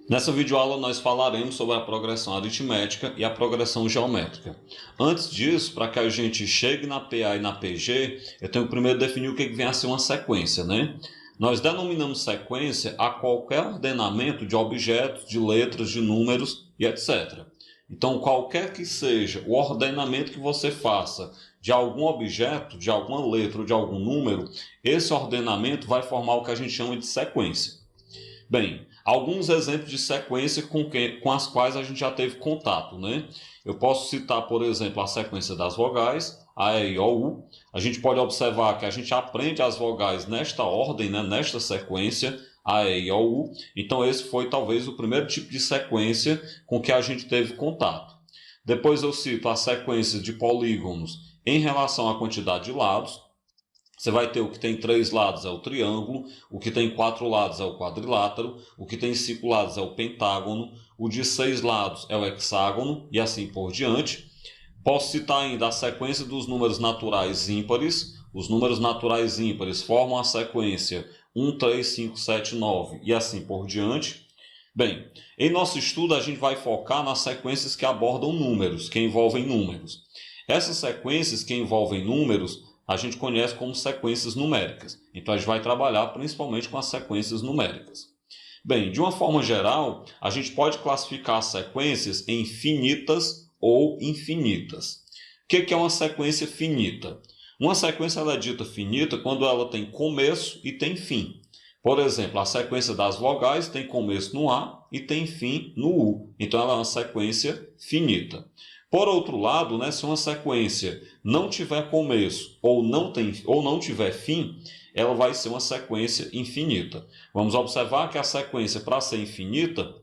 Nessa videoaula nós falaremos sobre a progressão aritmética e a progressão geométrica. Antes disso, para que a gente chegue na PA e na PG, eu tenho que primeiro definir o que vem a ser uma sequência, né? Nós denominamos sequência a qualquer ordenamento de objetos, de letras, de números e etc. Então, qualquer que seja o ordenamento que você faça de algum objeto, de alguma letra ou de algum número, esse ordenamento vai formar o que a gente chama de sequência. Bem, alguns exemplos de sequência com as quais a gente já teve contato, né? Eu posso citar, por exemplo, a sequência das vogais, A, E, I, O, U. A gente pode observar que a gente aprende as vogais nesta ordem, né? Nesta sequência, A, E, I, O, U. Então esse foi talvez o primeiro tipo de sequência com que a gente teve contato. Depois eu cito a sequência de polígonos em relação à quantidade de lados. Você vai ter o que tem 3 lados é o triângulo, o que tem 4 lados é o quadrilátero, o que tem 5 lados é o pentágono, o de 6 lados é o hexágono e assim por diante. Posso citar ainda a sequência dos números naturais ímpares. Os números naturais ímpares formam a sequência 1, 3, 5, 7, 9 e assim por diante. Bem, em nosso estudo a gente vai focar nas sequências que abordam números, que envolvem números. Essas sequências que envolvem números a gente conhece como sequências numéricas. Então a gente vai trabalhar principalmente com as sequências numéricas. Bem, de uma forma geral, a gente pode classificar as sequências em finitas ou infinitas. O que é uma sequência finita? Uma sequência ela é dita finita quando ela tem começo e tem fim. Por exemplo, a sequência das vogais tem começo no A e tem fim no U. Então ela é uma sequência finita. Por outro lado, né, se uma sequência não tiver começo ou não tiver fim, ela vai ser uma sequência infinita. Vamos observar que a sequência, para ser infinita,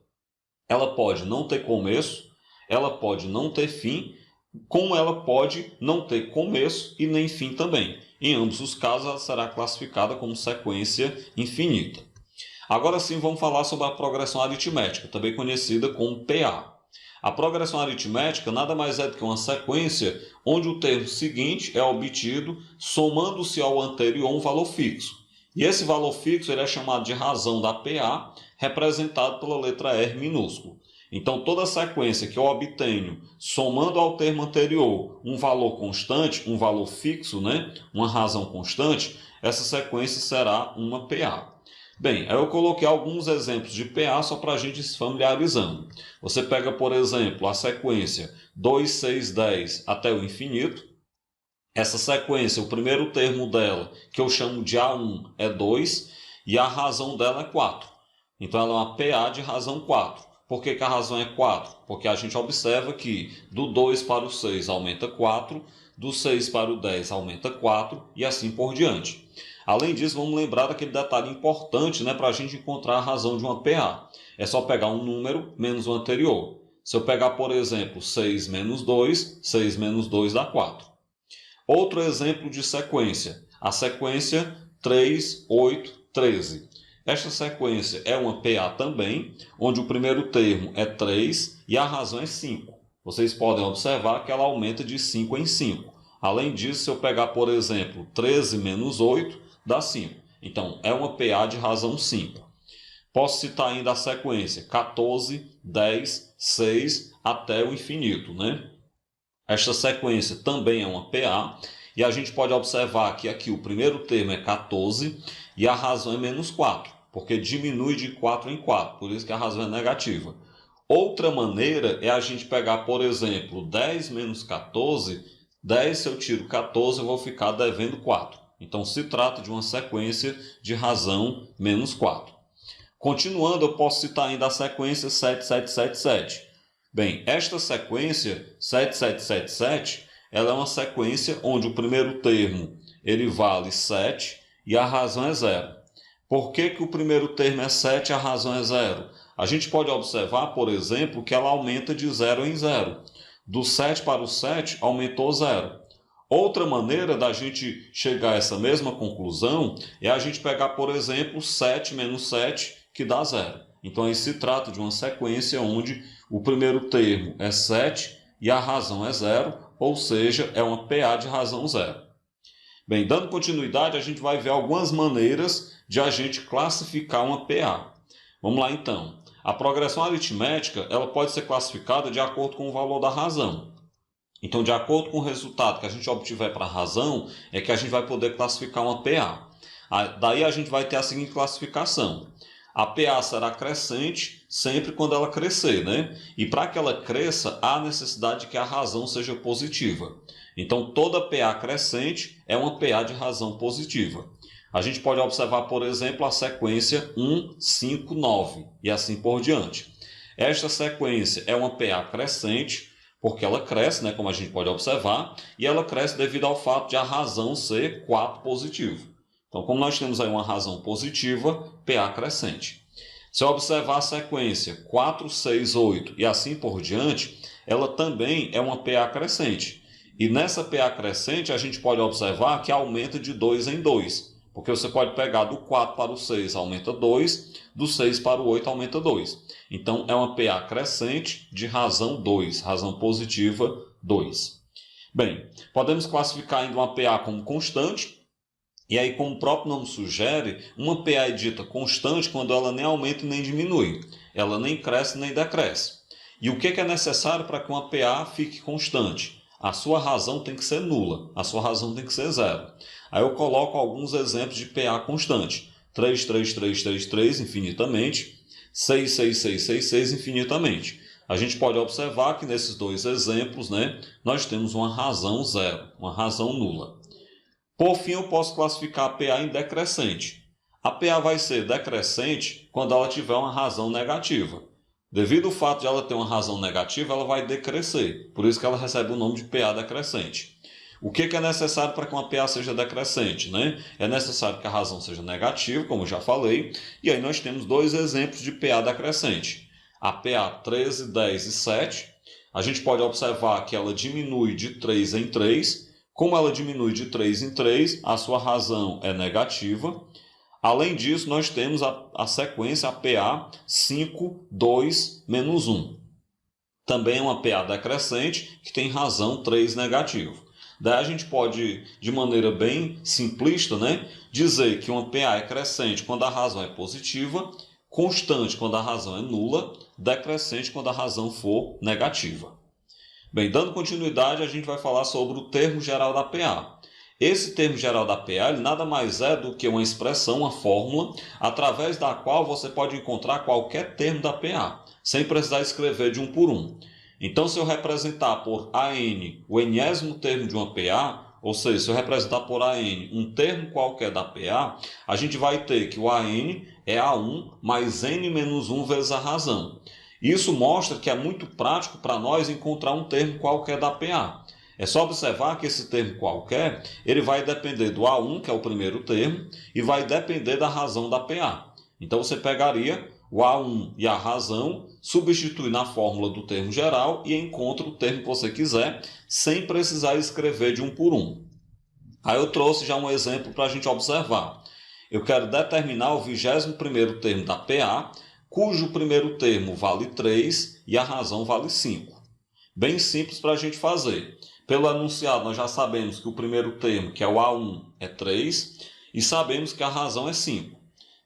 ela pode não ter começo, ela pode não ter fim, como ela pode não ter começo e nem fim também. Em ambos os casos, ela será classificada como sequência infinita. Agora sim, vamos falar sobre a progressão aritmética, também conhecida como PA. A progressão aritmética nada mais é do que uma sequência onde o termo seguinte é obtido somando-se ao anterior um valor fixo. E esse valor fixo ele é chamado de razão da PA, representado pela letra R minúsculo. Então, toda sequência que eu obtenho somando ao termo anterior um valor constante, um valor fixo, né? Uma razão constante, essa sequência será uma PA. Bem, aí eu coloquei alguns exemplos de PA só para a gente se familiarizando. Você pega, por exemplo, a sequência 2, 6, 10 até o infinito. Essa sequência, o primeiro termo dela, que eu chamo de A1, é 2 e a razão dela é 4. Então ela é uma PA de razão 4. Por que a razão é 4? Porque a gente observa que do 2 para o 6 aumenta 4, do 6 para o 10 aumenta 4 e assim por diante. Além disso, vamos lembrar daquele detalhe importante, né, para a gente encontrar a razão de uma PA. É só pegar um número menos o anterior. Se eu pegar, por exemplo, 6 menos 2, 6 menos 2 dá 4. Outro exemplo de sequência, a sequência 3, 8, 13. Esta sequência é uma PA também, onde o primeiro termo é 3 e a razão é 5. Vocês podem observar que ela aumenta de 5 em 5. Além disso, se eu pegar, por exemplo, 13 menos 8, dá 5. Então, é uma PA de razão 5. Posso citar ainda a sequência 14, 10, 6 até o infinito, né? Esta sequência também é uma PA e a gente pode observar que aqui o primeiro termo é 14 e a razão é menos 4, porque diminui de 4 em 4, por isso que a razão é negativa. Outra maneira é a gente pegar, por exemplo, 10 menos 14, 10 se eu tiro 14 eu vou ficar devendo 4. Então se trata de uma sequência de razão menos 4. Continuando, eu posso citar ainda a sequência 7777. Bem, esta sequência 7777, ela é uma sequência onde o primeiro termo ele vale 7 e a razão é 0. Por que o primeiro termo é 7 e a razão é 0? A gente pode observar, por exemplo, que ela aumenta de 0 em 0. Do 7 para o 7 aumentou 0. Outra maneira da gente chegar a essa mesma conclusão é a gente pegar, por exemplo, 7 menos 7, que dá 0. Então, aí se trata de uma sequência onde o primeiro termo é 7 e a razão é 0, ou seja, é uma PA de razão 0. Bem, dando continuidade, a gente vai ver algumas maneiras de a gente classificar uma PA. Vamos lá então. A progressão aritmética ela pode ser classificada de acordo com o valor da razão. Então, de acordo com o resultado que a gente obtiver para a razão, é que a gente vai poder classificar uma PA. Daí a gente vai ter a seguinte classificação. A PA será crescente sempre quando ela crescer, né? E para que ela cresça, há necessidade de que a razão seja positiva. Então, toda PA crescente é uma PA de razão positiva. A gente pode observar, por exemplo, a sequência 1, 5, 9 e assim por diante. Esta sequência é uma PA crescente, porque ela cresce, né, como a gente pode observar, e ela cresce devido ao fato de a razão ser 4 positivo. Então, como nós temos aí uma razão positiva, PA crescente. Se eu observar a sequência 4, 6, 8 e assim por diante, ela também é uma PA crescente. E nessa PA crescente, a gente pode observar que aumenta de 2 em 2. Porque você pode pegar do 4 para o 6, aumenta 2, do 6 para o 8, aumenta 2. Então, é uma PA crescente de razão 2, razão positiva 2. Bem, podemos classificar ainda uma PA como constante. E aí, como o próprio nome sugere, uma PA é dita constante quando ela nem aumenta e nem diminui. Ela nem cresce nem decresce. E o que é necessário para que uma PA fique constante? A sua razão tem que ser nula, a sua razão tem que ser zero. Aí eu coloco alguns exemplos de PA constante. 3, 3, 3, 3, 3 infinitamente, 6, 6, 6, 6, 6 infinitamente. A gente pode observar que nesses dois exemplos, né, nós temos uma razão zero, uma razão nula. Por fim, eu posso classificar a PA em decrescente. A PA vai ser decrescente quando ela tiver uma razão negativa. Devido ao fato de ela ter uma razão negativa, ela vai decrescer. Por isso que ela recebe o nome de PA decrescente. O que é necessário para que uma PA seja decrescente, né? É necessário que a razão seja negativa, como eu já falei. E aí nós temos dois exemplos de PA decrescente. A PA 13, 10 e 7. A gente pode observar que ela diminui de 3 em 3. Como ela diminui de 3 em 3, a sua razão é negativa. Além disso, nós temos a sequência, a PA 5, 2, menos 1. Também é uma PA decrescente que tem razão 3 negativo. Daí a gente pode, de maneira bem simplista, né, dizer que uma PA é crescente quando a razão é positiva, constante quando a razão é nula, decrescente quando a razão for negativa. Bem, dando continuidade, a gente vai falar sobre o termo geral da PA. Esse termo geral da PA ele nada mais é do que uma expressão, uma fórmula, através da qual você pode encontrar qualquer termo da PA, sem precisar escrever de um por um. Então, se eu representar por AN o enésimo termo de uma PA, ou seja, se eu representar por AN um termo qualquer da PA, a gente vai ter que o AN é A1 mais N menos 1 vezes a razão. Isso mostra que é muito prático para nós encontrar um termo qualquer da PA. É só observar que esse termo qualquer, ele vai depender do A1, que é o primeiro termo, e vai depender da razão da PA. Então você pegaria o A1 e a razão, substitui na fórmula do termo geral e encontra o termo que você quiser, sem precisar escrever de um por um. Aí eu trouxe já um exemplo para a gente observar. Eu quero determinar o 21º termo da PA, cujo primeiro termo vale 3 e a razão vale 5. Bem simples para a gente fazer. Pelo enunciado, nós já sabemos que o primeiro termo, que é o A1, é 3, e sabemos que a razão é 5.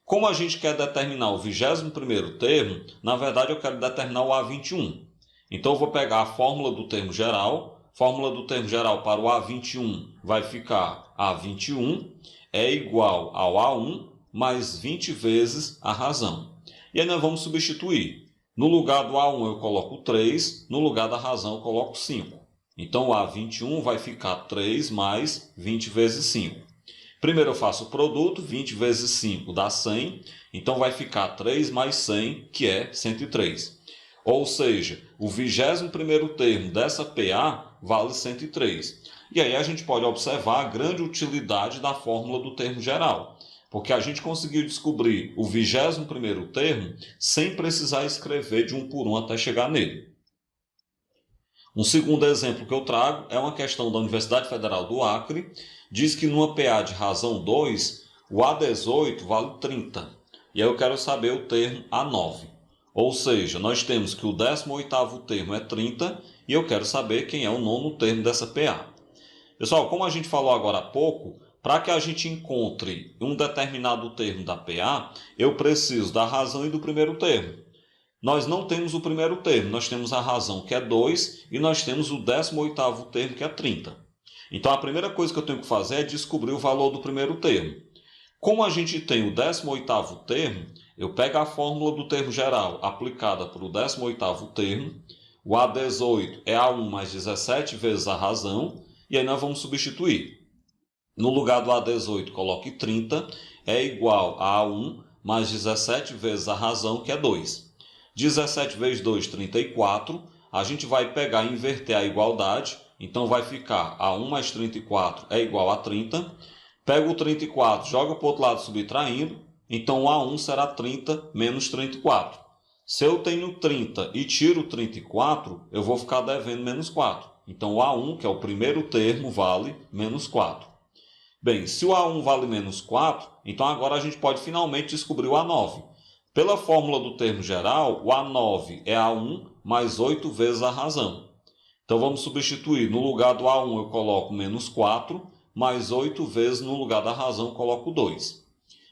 Como a gente quer determinar o 21º termo, na verdade eu quero determinar o A21. Então eu vou pegar a fórmula do termo geral. Fórmula do termo geral para o A21 vai ficar A21 é igual ao A1 mais 20 vezes a razão. E aí nós vamos substituir. No lugar do A1 eu coloco 3, no lugar da razão eu coloco 5. Então o A21 vai ficar 3 mais 20 vezes 5. Primeiro eu faço o produto, 20 vezes 5 dá 100, então vai ficar 3 mais 100, que é 103. Ou seja, o 21º termo dessa PA vale 103. E aí a gente pode observar a grande utilidade da fórmula do termo geral. Porque a gente conseguiu descobrir o 21º termo sem precisar escrever de um por um até chegar nele. Um segundo exemplo que eu trago é uma questão da Universidade Federal do Acre. Diz que numa PA de razão 2, o A18 vale 30. E aí eu quero saber o termo A9. Ou seja, nós temos que o 18º termo é 30 e eu quero saber quem é o 9º termo dessa PA. Pessoal, como a gente falou agora há pouco, para que a gente encontre um determinado termo da PA, eu preciso da razão e do primeiro termo. nós não temos o primeiro termo, nós temos a razão, que é 2, e nós temos o 18º termo, que é 30. Então, a primeira coisa que eu tenho que fazer é descobrir o valor do primeiro termo. Como a gente tem o 18º termo, eu pego a fórmula do termo geral aplicada para o 18º termo. O A18 é A1 mais 17 vezes a razão, e aí nós vamos substituir. No lugar do A18, coloque 30, é igual a A1 mais 17 vezes a razão, que é 2. 17 vezes 2, 34. A gente vai pegar e inverter a igualdade, então vai ficar A1 mais 34 é igual a 30. Pega o 34, joga para o outro lado subtraindo, então o A1 será 30 menos 34. Se eu tenho 30 e tiro 34, eu vou ficar devendo menos 4. Então o A1, que é o primeiro termo, vale menos 4. Bem, se o A1 vale menos 4, então agora a gente pode finalmente descobrir o A9. Pela fórmula do termo geral, o A9 é A1 mais 8 vezes a razão. Então vamos substituir. No lugar do A1 eu coloco menos 4, mais 8 vezes no lugar da razão eu coloco 2.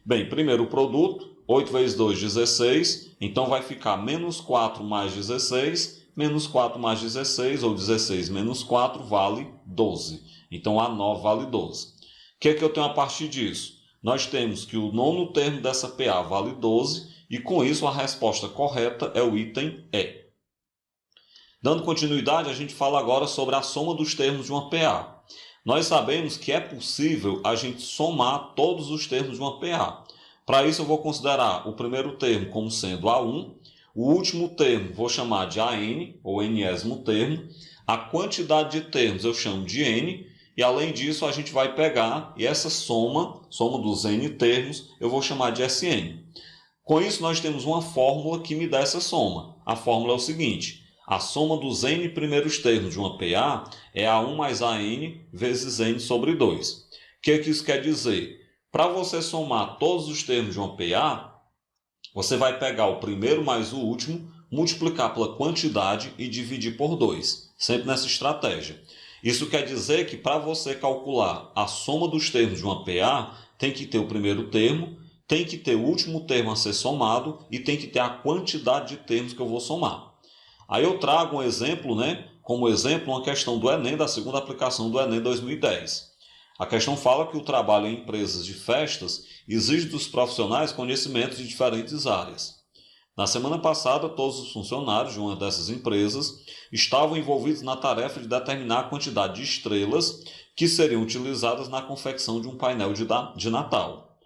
Bem, primeiro o produto, 8 vezes 2, 16. Então vai ficar menos 4 mais 16, menos 4 mais 16, ou 16 menos 4 vale 12. Então A9 vale 12. O que é que eu tenho a partir disso? Nós temos que o nono termo dessa PA vale 12, e com isso a resposta correta é o item E. Dando continuidade, a gente fala agora sobre a soma dos termos de uma PA. Nós sabemos que é possível a gente somar todos os termos de uma PA. Para isso eu vou considerar o primeiro termo como sendo A1, o último termo vou chamar de AN, ou Nésimo termo, a quantidade de termos eu chamo de N, e além disso a gente vai pegar e essa soma dos N termos, eu vou chamar de SN. Com isso nós temos uma fórmula que me dá essa soma. A fórmula é o seguinte: a soma dos N primeiros termos de uma PA é A1 mais AN vezes N sobre 2. O que é que isso quer dizer? Para você somar todos os termos de uma PA, você vai pegar o primeiro mais o último, multiplicar pela quantidade e dividir por 2. Sempre nessa estratégia. Isso quer dizer que para você calcular a soma dos termos de uma PA, tem que ter o primeiro termo, tem que ter o último termo a ser somado e tem que ter a quantidade de termos que eu vou somar. Aí eu trago um exemplo, como exemplo, uma questão do Enem, da segunda aplicação do Enem 2010. A questão fala que o trabalho em empresas de festas exige dos profissionais conhecimentos de diferentes áreas. Na semana passada, todos os funcionários de uma dessas empresas estavam envolvidos na tarefa de determinar a quantidade de estrelas que seriam utilizadas na confecção de um painel de Natal.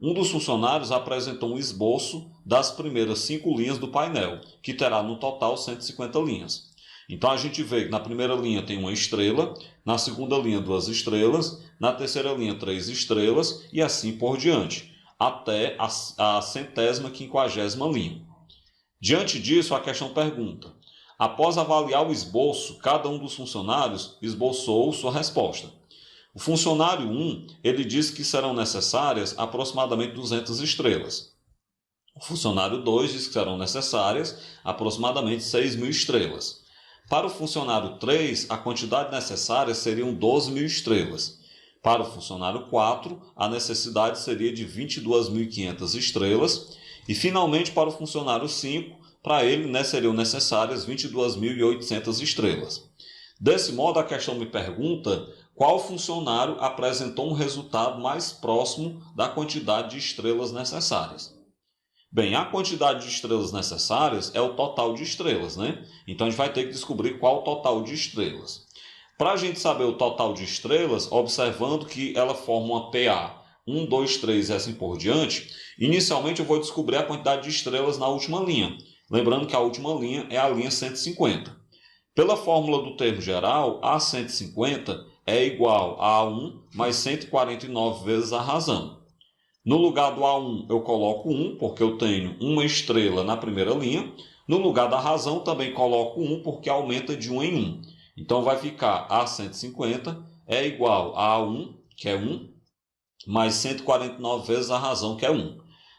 Um dos funcionários apresentou um esboço das primeiras 5 linhas do painel, que terá no total 150 linhas. Então a gente vê que na primeira linha tem uma estrela, na segunda linha 2 estrelas, na terceira linha 3 estrelas e assim por diante, até a 150ª linha. Diante disso, a questão pergunta: após avaliar o esboço, cada um dos funcionários esboçou sua resposta. O funcionário 1, ele disse que serão necessárias aproximadamente 200 estrelas. O funcionário 2 diz que serão necessárias aproximadamente 6.000 estrelas. Para o funcionário 3, a quantidade necessária seriam 12.000 estrelas. Para o funcionário 4, a necessidade seria de 22.500 estrelas. E, finalmente, para o funcionário 5, para ele seriam necessárias 22.800 estrelas. Desse modo, a questão me pergunta qual funcionário apresentou um resultado mais próximo da quantidade de estrelas necessárias. Bem, a quantidade de estrelas necessárias é o total de estrelas, Então a gente vai ter que descobrir qual o total de estrelas. Para a gente saber o total de estrelas, observando que ela forma uma PA 1, 2, 3 e assim por diante, inicialmente eu vou descobrir a quantidade de estrelas na última linha. Lembrando que a última linha é a linha 150. Pela fórmula do termo geral, a 150 é igual a 1 mais 149 vezes a razão. No lugar do A1 eu coloco 1, porque eu tenho uma estrela na primeira linha. No lugar da razão também coloco 1, porque aumenta de 1 em 1. Então vai ficar a 150 é igual a 1, que é 1, mais 149 vezes a razão, que é 1.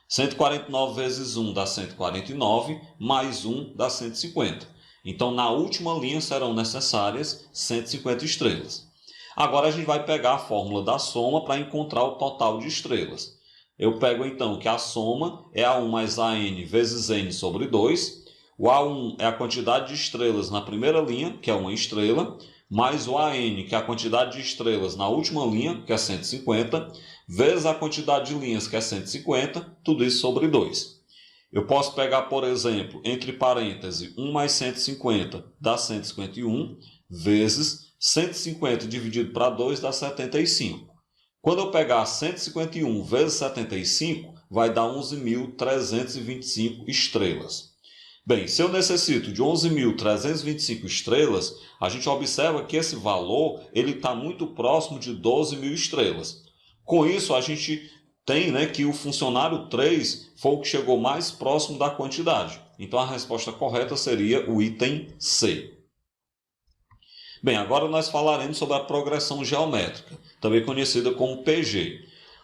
149 vezes 1 dá 149, mais 1 dá 150. Então, na última linha serão necessárias 150 estrelas. Agora, a gente vai pegar a fórmula da soma para encontrar o total de estrelas. Eu pego, então, que a soma é A1 mais AN vezes N sobre 2. O A1 é a quantidade de estrelas na primeira linha, que é uma estrela, mais o AN, que é a quantidade de estrelas na última linha, que é 150, vezes a quantidade de linhas, que é 150, tudo isso sobre 2. Eu posso pegar, por exemplo, entre parênteses, 1 mais 150 dá 151, vezes 150 dividido para 2 dá 75. Quando eu pegar 151 vezes 75, vai dar 11.325 estrelas. Bem, se eu necessito de 11.325 estrelas, a gente observa que esse valor está muito próximo de 12.000 estrelas. Com isso, a gente tem, que o funcionário 3 foi o que chegou mais próximo da quantidade. Então, a resposta correta seria o item C. Bem, agora nós falaremos sobre a progressão geométrica, também conhecida como PG.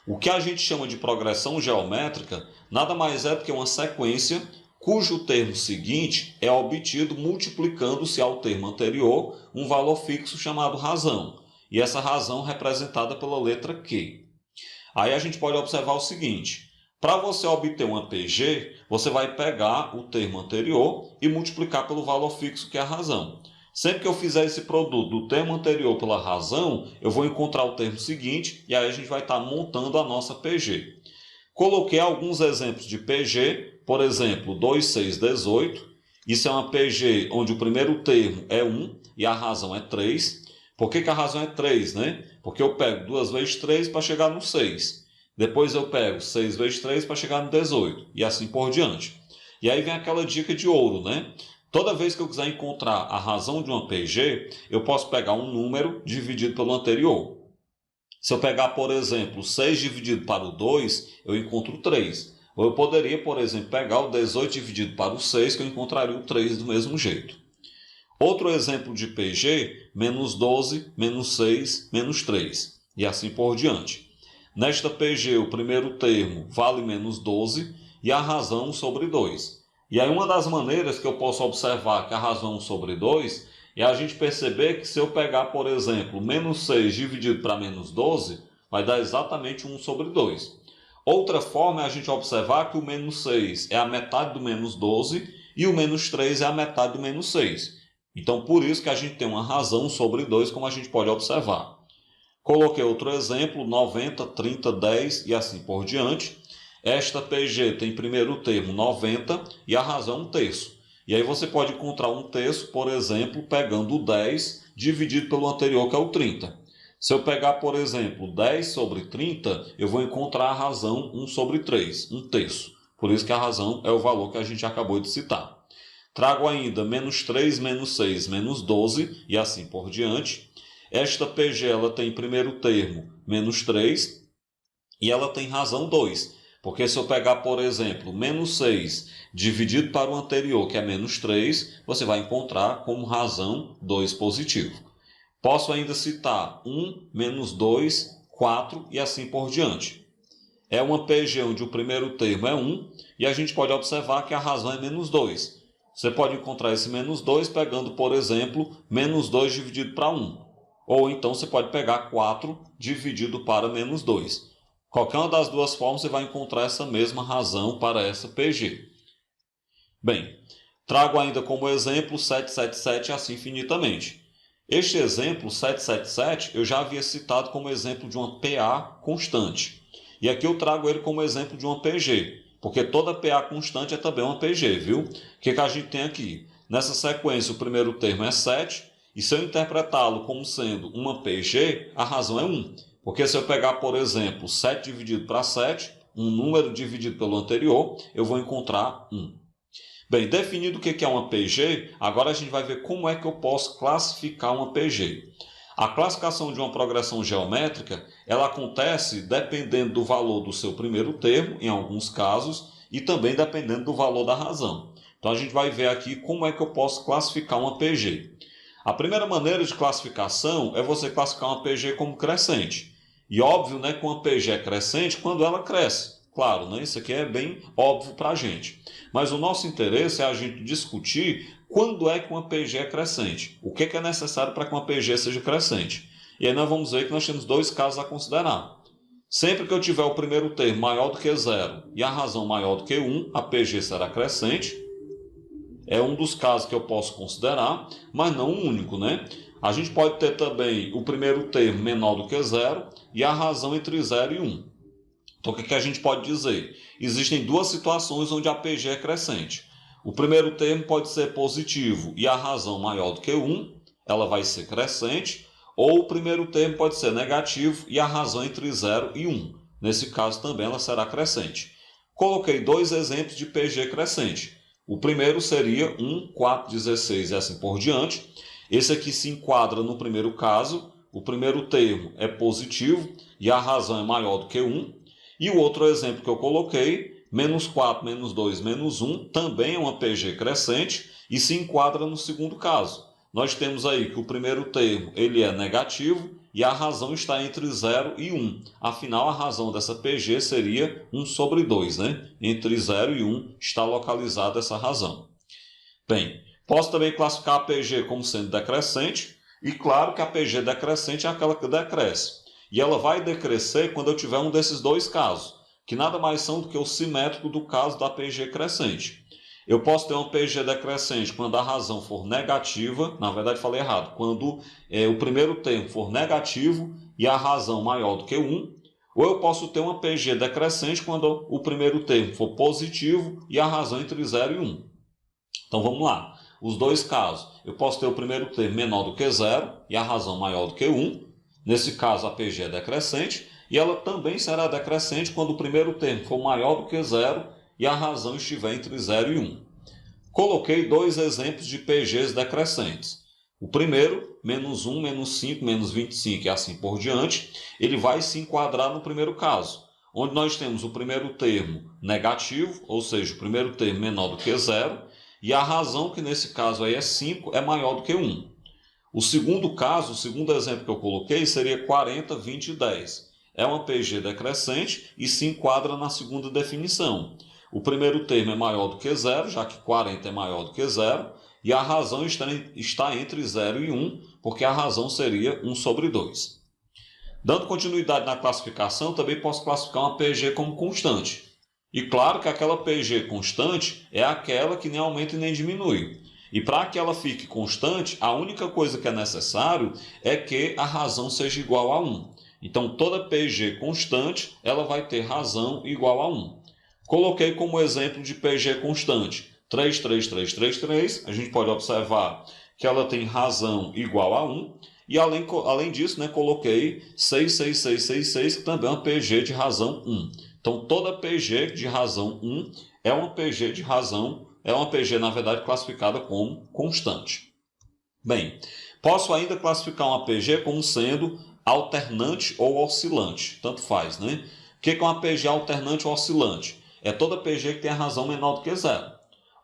O que a gente chama de progressão geométrica nada mais é do que uma sequência cujo termo seguinte é obtido multiplicando-se ao termo anterior um valor fixo chamado razão, e essa razão representada pela letra Q. Aí a gente pode observar o seguinte: para você obter uma PG, você vai pegar o termo anterior e multiplicar pelo valor fixo que é a razão. Sempre que eu fizer esse produto do termo anterior pela razão, eu vou encontrar o termo seguinte e aí a gente vai estar montando a nossa PG. Coloquei alguns exemplos de PG, por exemplo, 2, 6, 18. Isso é uma PG onde o primeiro termo é 1 e a razão é 3. Por que a razão é 3, Porque eu pego 2 vezes 3 para chegar no 6. Depois eu pego 6 vezes 3 para chegar no 18. E assim por diante. E aí vem aquela dica de ouro, Toda vez que eu quiser encontrar a razão de uma PG, eu posso pegar um número dividido pelo anterior. Se eu pegar, por exemplo, 6 dividido para o 2, eu encontro 3. Ou eu poderia, por exemplo, pegar o 18 dividido para o 6, que eu encontraria o 3 do mesmo jeito. Outro exemplo de PG, menos 12, menos 6, menos 3. E assim por diante. Nesta PG, o primeiro termo vale menos 12 e a razão sobre 2. E aí uma das maneiras que eu posso observar que a razão sobre 2 é a gente perceber que se eu pegar, por exemplo, menos 6 dividido para menos 12, vai dar exatamente 1 sobre 2. Outra forma é a gente observar que o menos 6 é a metade do menos 12 e o menos 3 é a metade do menos 6. Então, por isso que a gente tem uma razão sobre 2, como a gente pode observar. Coloquei outro exemplo, 90, 30, 10 e assim por diante. Esta PG tem primeiro termo 90 e a razão 1 terço. E aí você pode encontrar 1 terço, por exemplo, pegando o 10 dividido pelo anterior, que é o 30. Se eu pegar, por exemplo, 10 sobre 30, eu vou encontrar a razão 1 sobre 3, 1 terço. Por isso que a razão é o valor que a gente acabou de citar. Trago ainda menos 3, menos 6, menos 12 e assim por diante. Esta PG ela tem primeiro termo menos 3 e ela tem razão 2. Porque se eu pegar, por exemplo, menos 6 dividido para o anterior, que é menos 3, você vai encontrar como razão 2 positivo. Posso ainda citar 1, menos 2, 4 e assim por diante. É uma PG onde o primeiro termo é 1 e a gente pode observar que a razão é menos 2. Você pode encontrar esse menos 2 pegando, por exemplo, menos 2 dividido para 1. Ou então você pode pegar 4 dividido para menos 2. Qualquer uma das duas formas você vai encontrar essa mesma razão para essa PG. Bem, trago ainda como exemplo 777 assim infinitamente. Este exemplo, 777, eu já havia citado como exemplo de uma PA constante. E aqui eu trago ele como exemplo de uma PG, porque toda PA constante é também uma PG, viu? O que a gente tem aqui? Nessa sequência, o primeiro termo é 7, e se eu interpretá-lo como sendo uma PG, a razão é 1. Porque se eu pegar, por exemplo, 7 dividido para 7, um número dividido pelo anterior, eu vou encontrar 1. Bem, definido o que é uma PG, agora a gente vai ver como é que eu posso classificar uma PG. A classificação de uma progressão geométrica, ela acontece dependendo do valor do seu primeiro termo, em alguns casos, e também dependendo do valor da razão. Então a gente vai ver aqui como é que eu posso classificar uma PG. A primeira maneira de classificação é você classificar uma PG como crescente. E óbvio, que uma PG é crescente quando ela cresce. Claro, isso aqui é bem óbvio para a gente. Mas o nosso interesse é a gente discutir quando é que uma PG é crescente. O que é necessário para que uma PG seja crescente. E aí nós vamos ver que nós temos 2 casos a considerar. Sempre que eu tiver o primeiro termo maior do que 0 e a razão maior do que 1, a PG será crescente. é um dos casos que eu posso considerar, mas não o único, né? A gente pode ter também o primeiro termo menor do que zero e a razão entre 0 e 1. Então, o que a gente pode dizer? Existem duas situações onde a PG é crescente. O primeiro termo pode ser positivo e a razão maior do que 1, ela vai ser crescente, ou o primeiro termo pode ser negativo e a razão entre 0 e 1. Nesse caso também ela será crescente. Coloquei dois exemplos de PG crescente. O primeiro seria 1, 4, 16 e assim por diante. Esse aqui se enquadra no primeiro caso. O primeiro termo é positivo e a razão é maior do que 1. E o outro exemplo que eu coloquei, menos 4, menos 2, menos 1, também é uma PG crescente e se enquadra no segundo caso. Nós temos aí que o primeiro termo ele é negativo e a razão está entre 0 e 1. Afinal, a razão dessa PG seria 1 sobre 2, né? Entre 0 e 1 está localizada essa razão. Bem, posso também classificar a PG como sendo decrescente, e claro que a PG decrescente é aquela que decresce. E ela vai decrescer quando eu tiver um desses dois casos, que nada mais são do que o simétrico do caso da PG crescente. Eu posso ter uma PG decrescente quando a razão for negativa, na verdade falei errado, quando o primeiro termo for negativo e a razão maior do que 1, ou eu posso ter uma PG decrescente quando o primeiro termo for positivo e a razão entre 0 e 1. Então vamos lá, os dois casos, eu posso ter o primeiro termo menor do que 0 e a razão maior do que 1, nesse caso a PG é decrescente, e ela também será decrescente quando o primeiro termo for maior do que 0 e a razão estiver entre 0 e 1. Coloquei dois exemplos de PGs decrescentes. O primeiro, menos 1, menos 5, menos 25 e assim por diante, ele vai se enquadrar no primeiro caso, onde nós temos o primeiro termo negativo, ou seja, o primeiro termo menor do que 0, e a razão, que nesse caso aí é 5, é maior do que 1. O segundo caso, o segundo exemplo que eu coloquei, seria 40, 20 e 10. É uma PG decrescente e se enquadra na segunda definição. O primeiro termo é maior do que 0, já que 40 é maior do que 0, e a razão está entre 0 e 1, porque a razão seria 1 sobre 2. Dando continuidade na classificação, também posso classificar uma PG como constante. E claro que aquela PG constante é aquela que nem aumenta e nem diminui. E para que ela fique constante, a única coisa que é necessário é que a razão seja igual a 1. Então, toda PG constante ela vai ter razão igual a 1. Coloquei como exemplo de PG constante 3, 3, 3, 3, 3. A gente pode observar que ela tem razão igual a 1. E além disso, né, coloquei 6, 6, 6, 6, 6, que também é uma PG de razão 1. Então, toda PG de razão 1 é uma PG de razão, é uma PG, na verdade, classificada como constante. Bem, posso ainda classificar uma PG como sendo alternante ou oscilante. Tanto faz, né? O que é uma PG alternante ou oscilante? É toda PG que tem a razão menor do que 0.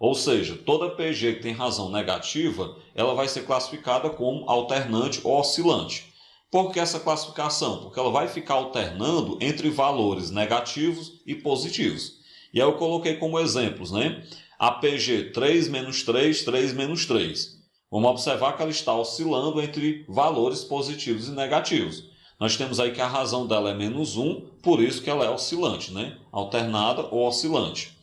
Ou seja, toda PG que tem razão negativa, ela vai ser classificada como alternante ou oscilante. Por que essa classificação? Porque ela vai ficar alternando entre valores negativos e positivos. E aí eu coloquei como exemplos, né? A PG 3 menos 3, 3 menos 3. Vamos observar que ela está oscilando entre valores positivos e negativos. Nós temos aí que a razão dela é menos 1, por isso que ela é oscilante, né? Alternada ou oscilante.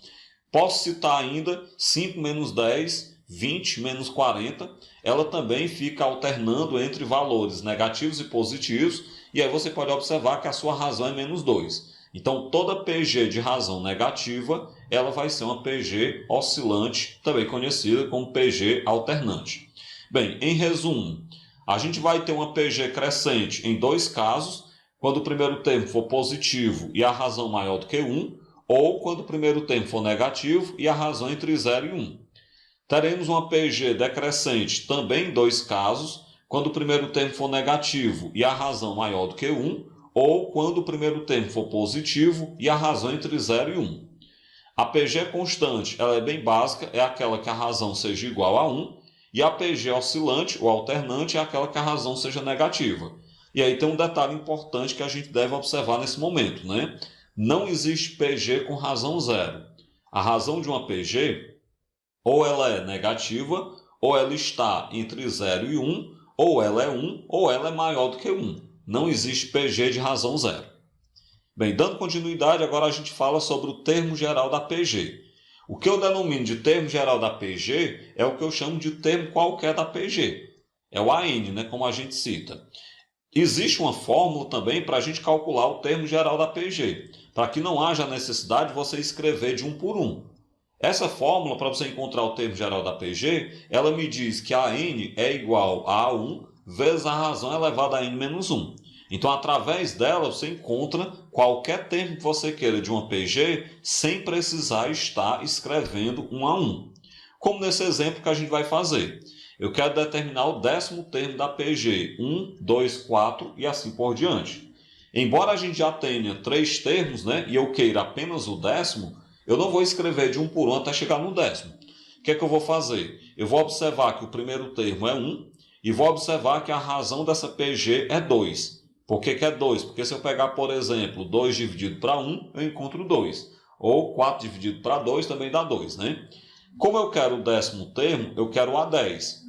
Posso citar ainda 5 menos 10, 20 menos 40. Ela também fica alternando entre valores negativos e positivos. E aí você pode observar que a sua razão é menos 2. Então, toda PG de razão negativa, ela vai ser uma PG oscilante, também conhecida como PG alternante. Bem, em resumo, a gente vai ter uma PG crescente em dois casos, quando o primeiro termo for positivo e a razão maior do que 1, ou quando o primeiro termo for negativo e a razão entre 0 e 1. Teremos uma PG decrescente também em dois casos, quando o primeiro termo for negativo e a razão maior do que 1, ou quando o primeiro termo for positivo e a razão entre 0 e 1. A PG constante, ela é bem básica, é aquela que a razão seja igual a 1, e a PG oscilante ou alternante é aquela que a razão seja negativa. E aí tem um detalhe importante que a gente deve observar nesse momento, né? Não existe PG com razão zero. A razão de uma PG, ou ela é negativa, ou ela está entre 0 e 1, ou ela é 1, ou ela é maior do que 1. Não existe PG de razão zero. Bem, dando continuidade, agora a gente fala sobre o termo geral da PG. O que eu denomino de termo geral da PG é o que eu chamo de termo qualquer da PG. É o AN, né, como a gente cita. Existe uma fórmula também para a gente calcular o termo geral da PG, para que não haja necessidade de você escrever de um por um. Essa fórmula, para você encontrar o termo geral da PG, ela me diz que a n é igual a A1 vezes a razão elevada a n menos 1. Então, através dela, você encontra qualquer termo que você queira de uma PG sem precisar estar escrevendo um a um. Como nesse exemplo que a gente vai fazer. Eu quero determinar o 10º termo da PG, 1, 2, 4 e assim por diante. Embora a gente já tenha 3 termos, né, e eu queira apenas o 10º, eu não vou escrever de um por um até chegar no 10º. O que é que eu vou fazer? Eu vou observar que o primeiro termo é 1 e vou observar que a razão dessa PG é 2. Por que é 2? Porque se eu pegar, por exemplo, 2 dividido para 1, eu encontro 2. Ou 4 dividido para 2 também dá 2, né? Como eu quero o 10º termo, eu quero o A10.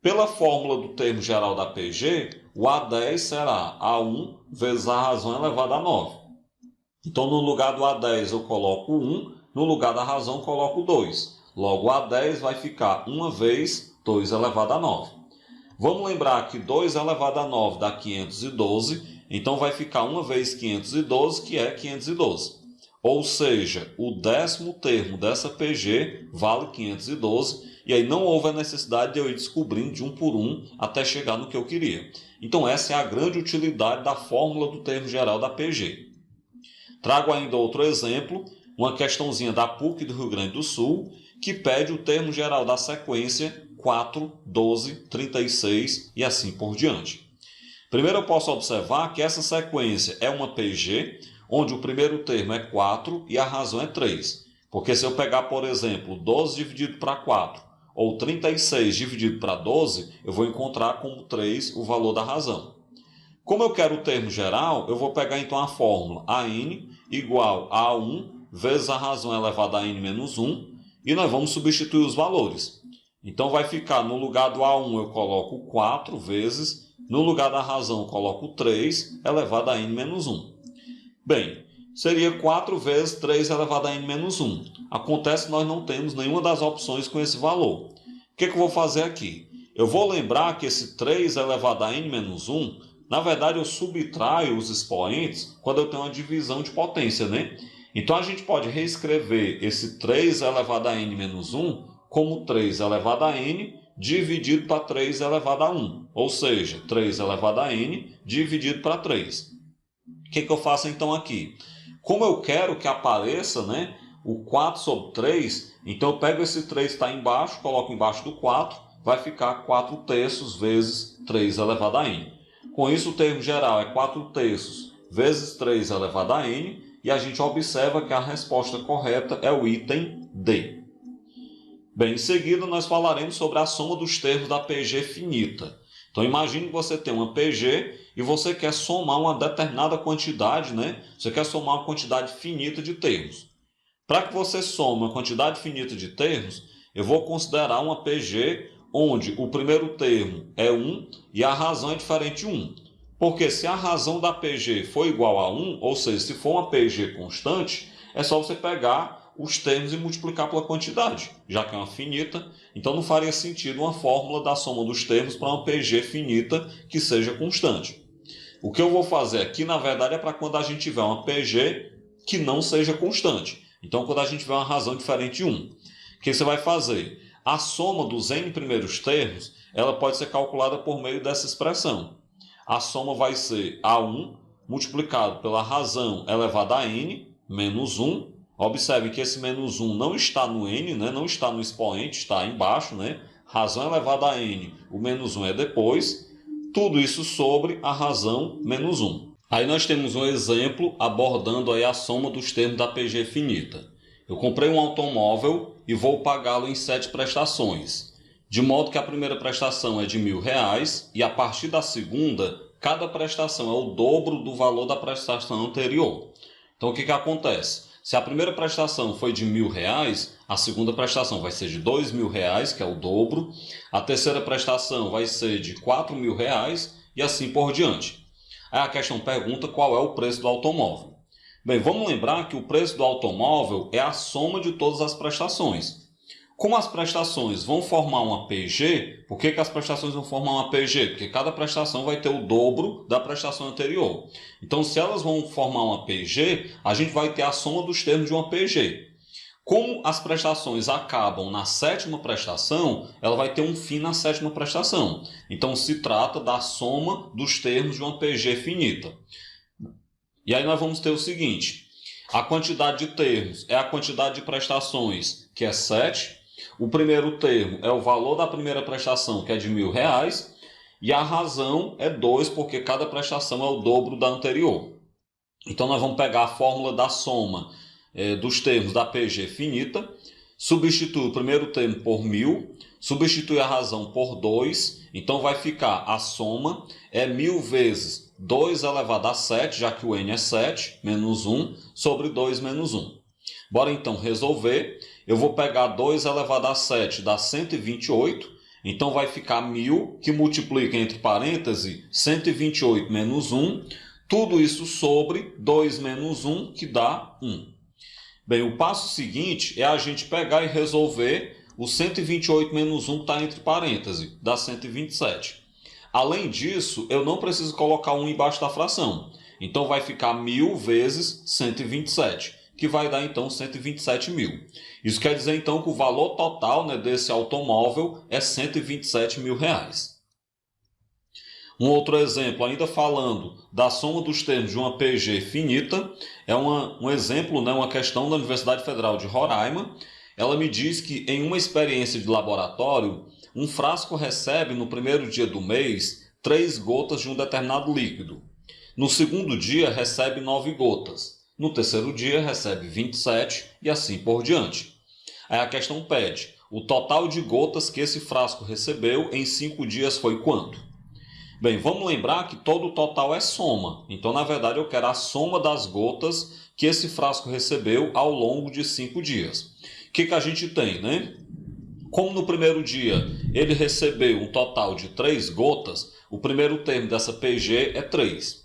Pela fórmula do termo geral da PG, o A10 será A1 vezes a razão elevada a 9. Então, no lugar do A10 eu coloco 1, no lugar da razão eu coloco 2. Logo, o A10 vai ficar 1 vezes 2 elevado a 9. Vamos lembrar que 2 elevado a 9 dá 512, então vai ficar 1 vezes 512, que é 512. Ou seja, o 10º termo dessa PG vale 512, e aí não houve a necessidade de eu ir descobrindo de um por um até chegar no que eu queria. Então essa é a grande utilidade da fórmula do termo geral da PG. Trago ainda outro exemplo, uma questãozinha da PUC do Rio Grande do Sul, que pede o termo geral da sequência 4, 12, 36 e assim por diante. Primeiro eu posso observar que essa sequência é uma PG, onde o primeiro termo é 4 e a razão é 3. Porque se eu pegar, por exemplo, 12 dividido para 4 ou 36 dividido para 12, eu vou encontrar como 3 o valor da razão. Como eu quero o termo geral, eu vou pegar então a fórmula AN igual a 1 vezes a razão elevada a n menos 1 e nós vamos substituir os valores. Então vai ficar, no lugar do A1 eu coloco 4 vezes, no lugar da razão eu coloco 3 elevado a n menos 1. Bem, seria 4 vezes 3 elevado a n menos 1. Acontece que nós não temos nenhuma das opções com esse valor. O que eu vou fazer aqui? Eu vou lembrar que esse 3 elevado a n menos 1, na verdade eu subtraio os expoentes quando eu tenho uma divisão de potência, né? Então a gente pode reescrever esse 3 elevado a n menos 1 como 3 elevado a n dividido para 3 elevado a 1. Ou seja, 3 elevado a n dividido para 3. O que eu faço então aqui? Como eu quero que apareça, né, o 4 sobre 3, então eu pego esse 3 que está embaixo, coloco embaixo do 4, vai ficar 4 terços vezes 3 elevado a n. Com isso o termo geral é 4 terços vezes 3 elevado a n, e a gente observa que a resposta correta é o item D. Bem, em seguida nós falaremos sobre a soma dos termos da PG finita. Então imagine que você tem uma PG e você quer somar uma determinada quantidade, né? Você quer somar uma quantidade finita de termos. Para que você some uma quantidade finita de termos, eu vou considerar uma PG onde o primeiro termo é 1 e a razão é diferente de 1. Porque se a razão da PG for igual a 1, ou seja, se for uma PG constante, é só você pegar os termos e multiplicar pela quantidade, já que é uma finita, então não faria sentido uma fórmula da soma dos termos para uma PG finita que seja constante. O que eu vou fazer aqui, na verdade, é para quando a gente tiver uma PG que não seja constante. Então, quando a gente tiver uma razão diferente de 1. O que você vai fazer? A soma dos n primeiros termos, ela pode ser calculada por meio dessa expressão. A soma vai ser A1 multiplicado pela razão elevada a n menos 1. Observe que esse menos 1 não está no n, né? Não está no expoente, está embaixo, né? Razão elevada a n, o menos 1 é depois. Tudo isso sobre a razão menos 1. Aí nós temos um exemplo abordando aí a soma dos termos da PG finita. Eu comprei um automóvel e vou pagá-lo em 7 prestações. De modo que a primeira prestação é de R$1.000 e a partir da segunda, cada prestação é o dobro do valor da prestação anterior. Então o que acontece? Se a primeira prestação foi de R$1.000, a segunda prestação vai ser de R$2.000, que é o dobro. A terceira prestação vai ser de R$4.000 e assim por diante. Aí a questão pergunta qual é o preço do automóvel. Bem, vamos lembrar que o preço do automóvel é a soma de todas as prestações. Como as prestações vão formar uma PG, por que as prestações vão formar uma PG? Porque cada prestação vai ter o dobro da prestação anterior. Então, se elas vão formar uma PG, a gente vai ter a soma dos termos de uma PG. Como as prestações acabam na sétima prestação, ela vai ter um fim na sétima prestação. Então, se trata da soma dos termos de uma PG finita. E aí nós vamos ter o seguinte: a quantidade de termos é a quantidade de prestações, que é 7. O primeiro termo é o valor da primeira prestação, que é de R$1.000. E a razão é 2, porque cada prestação é o dobro da anterior. Então nós vamos pegar a fórmula da soma dos termos da PG finita, substitui o primeiro termo por 1.000, substitui a razão por 2, então vai ficar a soma é 1.000 vezes 2 elevado a 7, já que o n é 7, menos 1, sobre 2 menos 1. Bora então resolver. Eu vou pegar 2 elevado a 7, dá 128, então vai ficar 1.000, que multiplica entre parênteses 128 menos 1, tudo isso sobre 2 menos 1, que dá 1. Bem, o passo seguinte é a gente pegar e resolver o 128 menos 1 que está entre parênteses, dá 127. Além disso, eu não preciso colocar 1 embaixo da fração. Então vai ficar 1.000 vezes 127, que vai dar então 127.000. Isso quer dizer então que o valor total, né, desse automóvel é R$127.000. Um outro exemplo, ainda falando da soma dos termos de uma PG finita, é um exemplo, né, uma questão da Universidade Federal de Roraima. Ela me diz que em uma experiência de laboratório, um frasco recebe no primeiro dia do mês 3 gotas de um determinado líquido. No segundo dia recebe 9 gotas. No terceiro dia recebe 27 e assim por diante. Aí a questão pede, o total de gotas que esse frasco recebeu em 5 dias foi quanto? Bem, vamos lembrar que todo o total é soma. Então, na verdade, eu quero a soma das gotas que esse frasco recebeu ao longo de 5 dias. O que a gente tem, né? Como no primeiro dia ele recebeu um total de 3 gotas, o primeiro termo dessa PG é 3.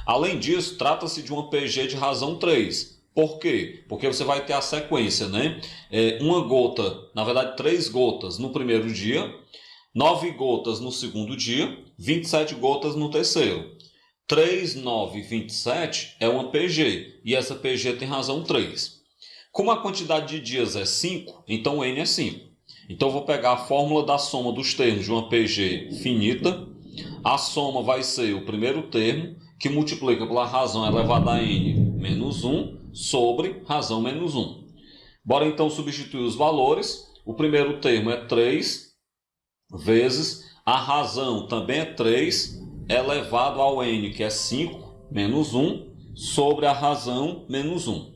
Além disso, trata-se de uma PG de razão 3. Por quê? Porque você vai ter a sequência, né? Uma gota, na verdade 3 gotas no primeiro dia, 9 gotas no segundo dia, 27 gotas no terceiro. 3, 9 e 27 é uma PG, e essa PG tem razão 3. Como a quantidade de dias é 5, então o N é 5. Então eu vou pegar a fórmula da soma dos termos de uma PG finita. A soma vai ser o primeiro termo, que multiplica pela razão elevada a N menos 1, sobre razão menos 1. Bora então substituir os valores. O primeiro termo é 3, vezes a razão também é 3, elevado ao n, que é 5, menos 1, sobre a razão menos 1.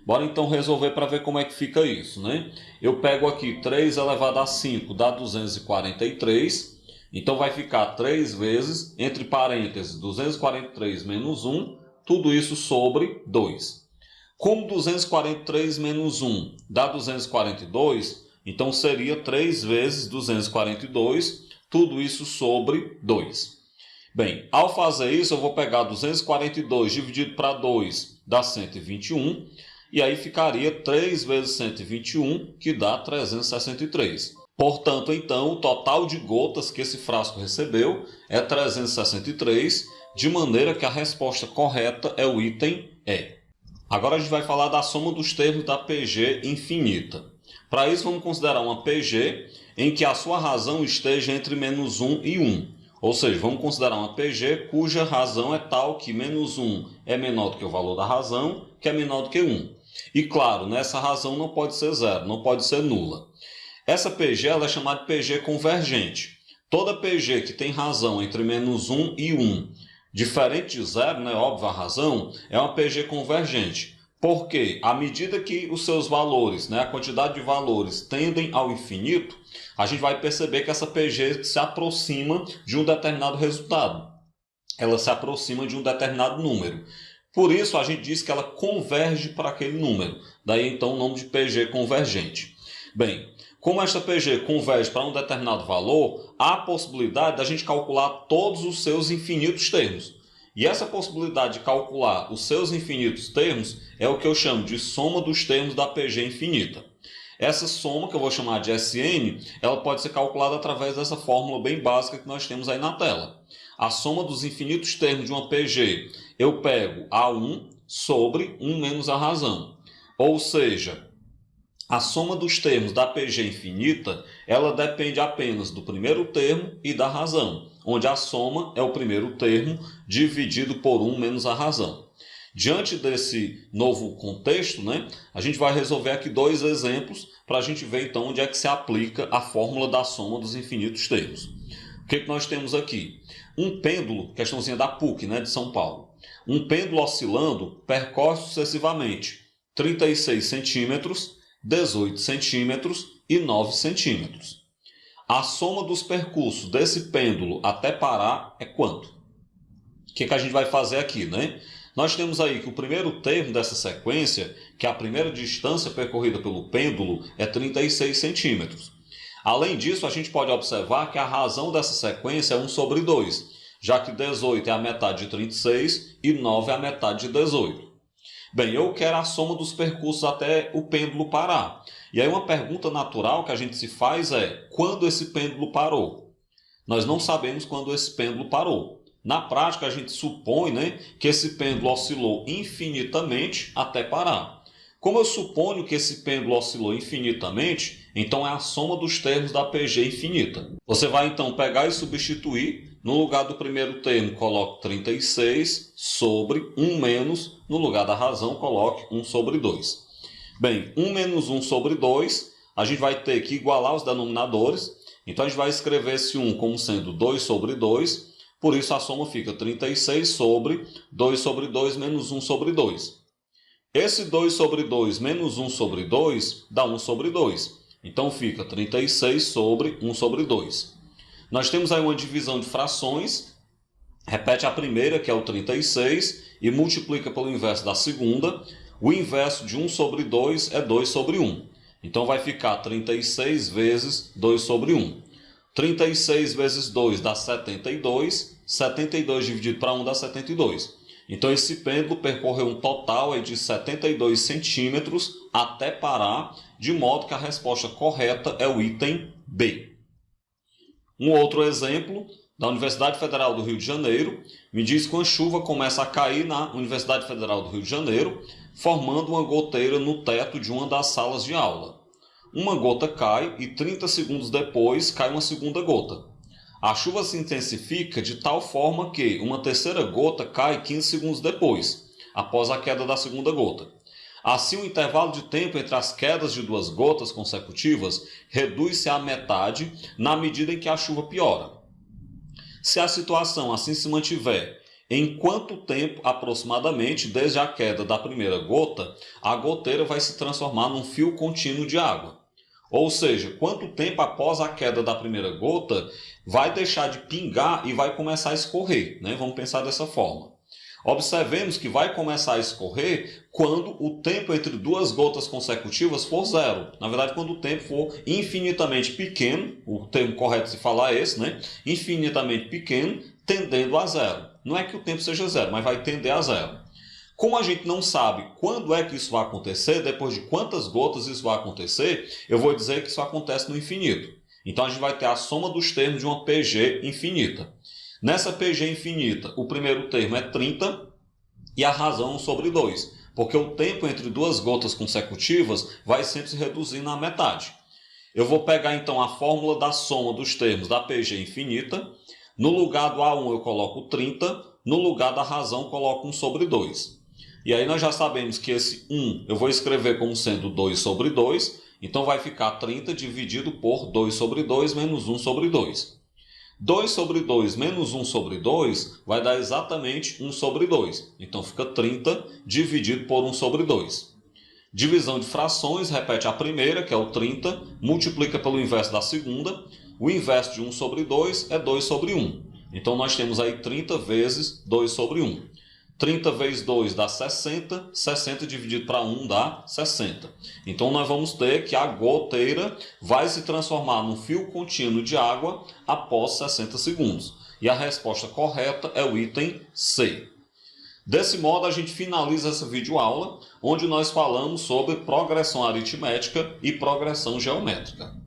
Bora então resolver para ver como é que fica isso, né? Eu pego aqui 3 elevado a 5 dá 243, então vai ficar 3 vezes, entre parênteses, 243 menos 1, tudo isso sobre 2. Como 243 menos 1 dá 242, então seria 3 vezes 242, tudo isso sobre 2. Bem, ao fazer isso, eu vou pegar 242 dividido para 2, dá 121, e aí ficaria 3 vezes 121, que dá 363. Portanto, então, o total de gotas que esse frasco recebeu é 363, de maneira que a resposta correta é o item E. Agora a gente vai falar da soma dos termos da PG infinita. Para isso, vamos considerar uma PG em que a sua razão esteja entre menos 1 e 1. Ou seja, vamos considerar uma PG cuja razão é tal que menos 1 é menor do que o valor da razão, que é menor do que 1. E claro, essa razão não pode ser zero, não pode ser nula. Essa PG ela é chamada de PG convergente. Toda PG que tem razão entre menos 1 e 1, diferente de zero, né, óbvio a razão, é uma PG convergente. Porque, à medida que os seus valores, né, a quantidade de valores tendem ao infinito, a gente vai perceber que essa PG se aproxima de um determinado resultado. Ela se aproxima de um determinado número. Por isso, a gente diz que ela converge para aquele número. Daí, então, o nome de PG convergente. Bem, como esta PG converge para um determinado valor, há a possibilidade da gente calcular todos os seus infinitos termos. E essa possibilidade de calcular os seus infinitos termos é o que eu chamo de soma dos termos da PG infinita. Essa soma, que eu vou chamar de SN, ela pode ser calculada através dessa fórmula bem básica que nós temos aí na tela. A soma dos infinitos termos de uma PG, eu pego A1 sobre 1 menos a razão. Ou seja, a soma dos termos da PG infinita, ela depende apenas do primeiro termo e da razão, onde a soma é o primeiro termo dividido por 1 menos a razão. Diante desse novo contexto, a gente vai resolver aqui dois exemplos para a gente ver então onde é que se aplica a fórmula da soma dos infinitos termos. O que nós temos aqui? Um pêndulo, questãozinha da PUC, de São Paulo. Um pêndulo oscilando percorre sucessivamente 36 centímetros, 18 centímetros e 9 centímetros. A soma dos percursos desse pêndulo até parar é quanto? O que a gente vai fazer aqui, Nós temos aí que o primeiro termo dessa sequência, que é a primeira distância percorrida pelo pêndulo, é 36 centímetros. Além disso, a gente pode observar que a razão dessa sequência é 1 sobre 2, já que 18 é a metade de 36 e 9 é a metade de 18. Bem, eu quero a soma dos percursos até o pêndulo parar. E aí uma pergunta natural que a gente se faz é, quando esse pêndulo parou? Nós não sabemos quando esse pêndulo parou. Na prática, a gente supõe que esse pêndulo oscilou infinitamente até parar. Como eu suponho que esse pêndulo oscilou infinitamente, então é a soma dos termos da PG infinita. Você vai então pegar e substituir. No lugar do primeiro termo, coloque 36 sobre 1 menos, no lugar da razão, coloque 1 sobre 2. Bem, 1 menos 1 sobre 2, a gente vai ter que igualar os denominadores. Então, a gente vai escrever esse 1 como sendo 2 sobre 2. Por isso, a soma fica 36 sobre 2 sobre 2 menos 1 sobre 2. Esse 2 sobre 2 menos 1 sobre 2 dá 1 sobre 2. Então, fica 36 sobre 1 sobre 2. Nós temos aí uma divisão de frações. Repete a primeira, que é o 36, e multiplica pelo inverso da segunda. O inverso de 1 sobre 2 é 2 sobre 1. Então, vai ficar 36 vezes 2 sobre 1. 36 vezes 2 dá 72. 72 dividido para 1 dá 72. Então, esse pêndulo percorreu um total de 72 centímetros até parar, de modo que a resposta correta é o item B. Um outro exemplo, da Universidade Federal do Rio de Janeiro, me diz que uma chuva começa a cair na Universidade Federal do Rio de Janeiro, formando uma goteira no teto de uma das salas de aula. Uma gota cai e 30 segundos depois cai uma segunda gota. A chuva se intensifica de tal forma que uma terceira gota cai 15 segundos depois, após a queda da segunda gota. Assim, o intervalo de tempo entre as quedas de duas gotas consecutivas reduz-se à metade na medida em que a chuva piora. Se a situação assim se mantiver, em quanto tempo aproximadamente desde a queda da primeira gota, a goteira vai se transformar num fio contínuo de água? Ou seja, quanto tempo após a queda da primeira gota vai deixar de pingar e vai começar a escorrer, Vamos pensar dessa forma. Observemos que vai começar a escorrer quando o tempo entre duas gotas consecutivas for zero. Na verdade, quando o tempo for infinitamente pequeno, o termo correto se falar é esse, Infinitamente pequeno, tendendo a zero. Não é que o tempo seja zero, mas vai tender a zero. Como a gente não sabe quando é que isso vai acontecer, depois de quantas gotas isso vai acontecer, eu vou dizer que isso acontece no infinito. Então, a gente vai ter a soma dos termos de uma PG infinita. Nessa PG infinita, o primeiro termo é 30 e a razão 1 sobre 2, porque o tempo entre duas gotas consecutivas vai sempre se reduzindo à metade. Eu vou pegar então a fórmula da soma dos termos da PG infinita. No lugar do A1 eu coloco 30, no lugar da razão coloco 1 sobre 2. E aí nós já sabemos que esse 1 eu vou escrever como sendo 2 sobre 2, então vai ficar 30 dividido por 2 sobre 2 menos 1 sobre 2. 2 sobre 2 menos 1 sobre 2 vai dar exatamente 1 sobre 2. Então fica 30 dividido por 1 sobre 2. Divisão de frações, repete a primeira, que é o 30, multiplica pelo inverso da segunda. O inverso de 1 sobre 2 é 2 sobre 1. Então nós temos aí 30 vezes 2 sobre 1. 30 vezes 2 dá 60, 60 dividido para 1 dá 60. Então, nós vamos ter que a goteira vai se transformar num fio contínuo de água após 60 segundos. E a resposta correta é o item C. Desse modo, a gente finaliza essa videoaula, onde nós falamos sobre progressão aritmética e progressão geométrica.